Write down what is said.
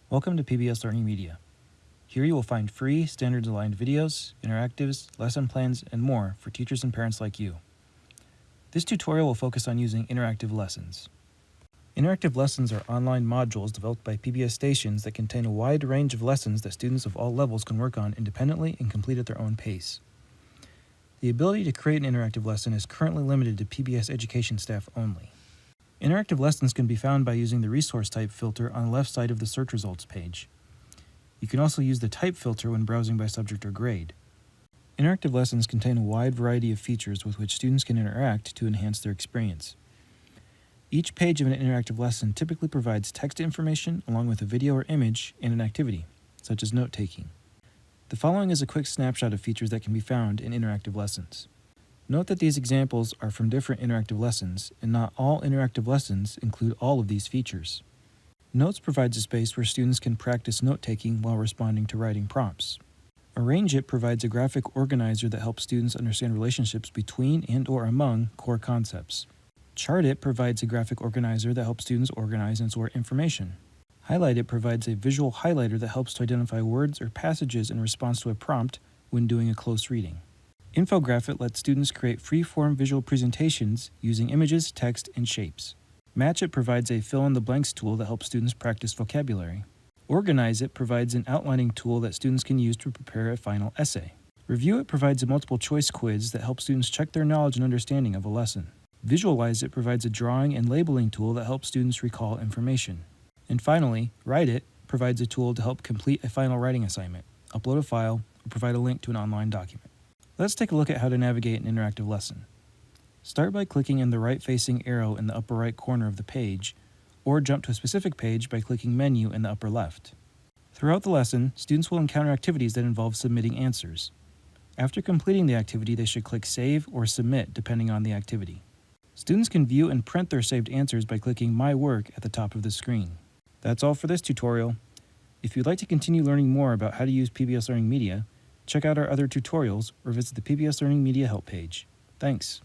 Welcome to PBS LearningMedia. Here you will find free, standards-aligned videos, interactives, lesson plans, and more for teachers and parents like you. This tutorial will focus on using interactive lessons. Interactive lessons are online modules developed by PBS stations that contain a wide range of lessons that students of all levels can work on independently and complete at their own pace. The ability to create an interactive lesson is currently limited to PBS education staff only. Interactive lessons can be found by using the resource type filter on the left side of the search results page. You can also use the type filter when browsing by subject or grade. Interactive lessons contain a wide variety of features with which students can interact to enhance their experience. Each page of an interactive lesson typically provides text information along with a video or image and an activity, such as note-taking. The following is a quick snapshot of features that can be found in interactive lessons. Note that these examples are from different interactive lessons, and not all interactive lessons include all of these features. Notes provides a space where students can practice note-taking while responding to writing prompts. Arrange It provides a graphic organizer that helps students understand relationships between and/or among core concepts. Chart It provides a graphic organizer that helps students organize and sort information. Highlight It provides a visual highlighter that helps to identify words or passages in response to a prompt when doing a close reading. Infograph It lets students create free-form visual presentations using images, text, and shapes. Match It provides a fill-in-the-blanks tool that helps students practice vocabulary. Organize It provides an outlining tool that students can use to prepare a final essay. Review It provides a multiple-choice quiz that helps students check their knowledge and understanding of a lesson. Visualize It provides a drawing and labeling tool that helps students recall information. And finally, Write It provides a tool to help complete a final writing assignment, upload a file, or provide a link to an online document. Let's take a look at how to navigate an interactive lesson. Start by clicking in the right-facing arrow in the upper right corner of the page, or jump to a specific page by clicking Menu in the upper left. Throughout the lesson, students will encounter activities that involve submitting answers. After completing the activity, they should click Save or Submit depending on the activity. Students can view and print their saved answers by clicking My Work at the top of the screen. That's all for this tutorial. If you'd like to continue learning more about how to use PBS LearningMedia, check out our other tutorials or visit the PBS LearningMedia help page. Thanks.